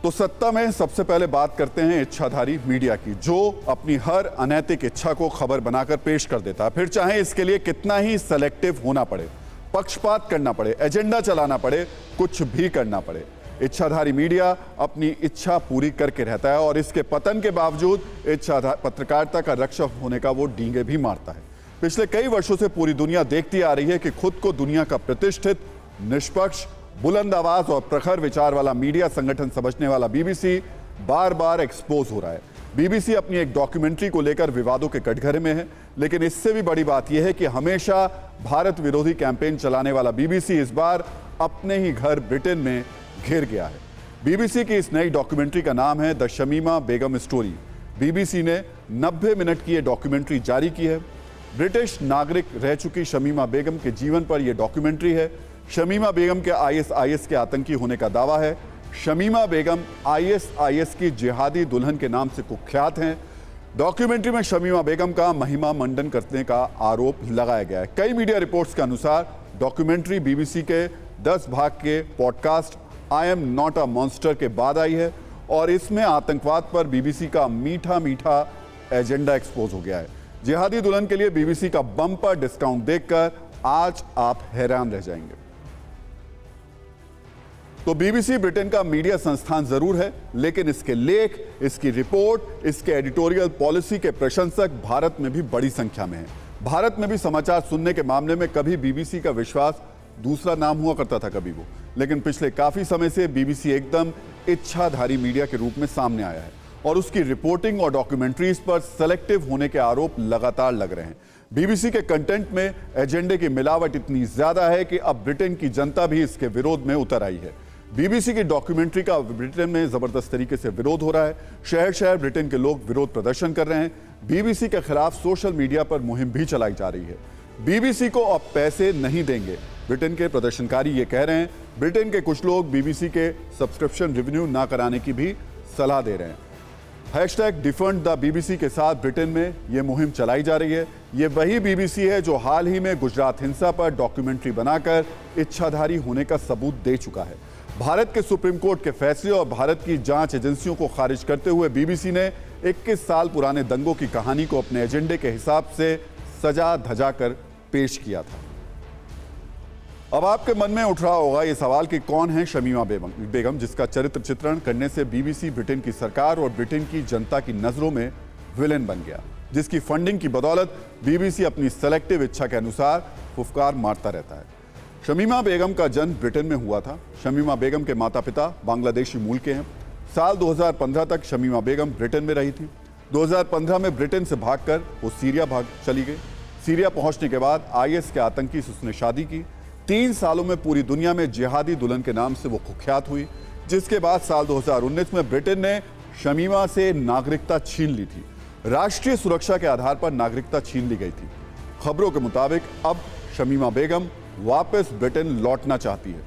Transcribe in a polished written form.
तो सत्ता में सबसे पहले बात करते हैं इच्छाधारी मीडिया की, जो अपनी हर अनैतिक इच्छा को खबर बनाकर पेश कर देता है, फिर चाहे इसके लिए कितना ही सेलेक्टिव होना पड़े, पक्षपात करना पड़े, एजेंडा चलाना पड़े, कुछ भी करना पड़े। इच्छाधारी मीडिया अपनी इच्छा पूरी करके रहता है और इसके पतन के बावजूद पत्रकारिता का रक्षक होने का वो डींगे भी मारता है। पिछले कई वर्षों से पूरी दुनिया देखती आ रही है कि खुद को दुनिया का प्रतिष्ठित, निष्पक्ष, बुलंद आवाज और प्रखर विचार वाला मीडिया संगठन समझने वाला बीबीसी बार बार एक्सपोज हो रहा है। बीबीसी अपनी एक डॉक्यूमेंट्री को लेकर विवादों के कटघरे में है, लेकिन इससे भी बड़ी बात यह है कि हमेशा भारत विरोधी कैंपेन चलाने वाला बीबीसी इस बार अपने ही घर ब्रिटेन में घिर गया है। बीबीसी की इस नई डॉक्यूमेंट्री का नाम है the Shamima Begum story. BBC ने 90 मिनट की यह डॉक्यूमेंट्री जारी की है। ब्रिटिश नागरिक रह चुकी शमीमा बेगम के जीवन पर यह डॉक्यूमेंट्री है। शमीमा बेगम के आईएसआईएस के आतंकी होने का दावा है। शमीमा बेगम आईएसआईएस की जिहादी दुल्हन के नाम से कुख्यात हैं। डॉक्यूमेंट्री में शमीमा बेगम का महिमा मंडन करने का आरोप लगाया गया है। कई मीडिया रिपोर्ट्स के अनुसार डॉक्यूमेंट्री बीबीसी के 10 भाग के podcast I am not a monster के बाद आई है और इसमें आतंकवाद पर बीबीसी का मीठा मीठा एजेंडा एक्सपोज हो गया है। जिहादी दुल्हन के लिए बीबीसी का बम्पर डिस्काउंट देखकर आज आप हैरान रह जाएंगे। तो बीबीसी ब्रिटेन का मीडिया संस्थान जरूर है, लेकिन इसके लेख, इसकी रिपोर्ट, इसके एडिटोरियल पॉलिसी के प्रशंसक भारत में भी बड़ी संख्या में हैं। भारत में भी समाचार सुनने के मामले में कभी बीबीसी का विश्वास दूसरा नाम हुआ करता था कभी वो, लेकिन पिछले काफी समय से बीबीसी एकदम इच्छाधारी मीडिया के रूप में सामने आया है और उसकी रिपोर्टिंग और डॉक्यूमेंट्रीज पर सेलेक्टिव होने के आरोप लगातार लग रहे हैं। बीबीसी के कंटेंट में एजेंडे की मिलावट इतनी ज्यादा है कि अब ब्रिटेन की जनता भी इसके विरोध में उतर आई है। बीबीसी की डॉक्यूमेंट्री का ब्रिटेन में जबरदस्त तरीके से विरोध हो रहा है। शहर शहर ब्रिटेन के लोग विरोध प्रदर्शन कर रहे हैं। बीबीसी के खिलाफ सोशल मीडिया पर मुहिम भी चलाई जा रही है। बीबीसी को अब पैसे नहीं देंगे, ब्रिटेन के प्रदर्शनकारी ये कह रहे हैं। ब्रिटेन के कुछ लोग बीबीसी के सब्सक्रिप्शन रिवेन्यू ना कराने की भी सलाह दे रहे हैं। हैशटैग डिफंड द बीबीसी के साथ ब्रिटेन में यह मुहिम चलाई जा रही है। ये वही बीबीसी है जो हाल ही में गुजरात हिंसा पर डॉक्यूमेंट्री बनाकर इच्छाधारी होने का सबूत दे चुका है। भारत के सुप्रीम कोर्ट के फैसले और भारत की जांच एजेंसियों को खारिज करते हुए बीबीसी ने 21 साल पुराने दंगों की कहानी को अपने एजेंडे के हिसाब से सजा धजा कर पेश किया था। अब आपके मन में उठ रहा होगा ये सवाल कि कौन है शमीमा बेगम, जिसका चरित्र चित्रण करने से बीबीसी ब्रिटेन की सरकार और ब्रिटेन की जनता की नजरों में विलेन बन गया, जिसकी फंडिंग की बदौलत बीबीसी अपनी सेलेक्टिव इच्छा के अनुसार फुफकार मारता रहता है। शमीमा बेगम का जन्म ब्रिटेन में हुआ था। शमीमा बेगम के माता पिता बांग्लादेशी मूल के हैं। साल 2015 तक शमीमा बेगम ब्रिटेन में रही थी। 2015 में ब्रिटेन से भागकर वो सीरिया भाग चली गई। सीरिया पहुंचने के बाद आईएस के आतंकी से उसने शादी की। 3 सालों में पूरी दुनिया में जिहादी दुल्हन के नाम से वो कुख्यात हुई, जिसके बाद साल 2019 में ब्रिटेन ने शमीमा से नागरिकता छीन ली थी। राष्ट्रीय सुरक्षा के आधार पर नागरिकता छीन ली गई थी। खबरों के मुताबिक अब शमीमा बेगम वापस ब्रिटेन लौटना चाहती है।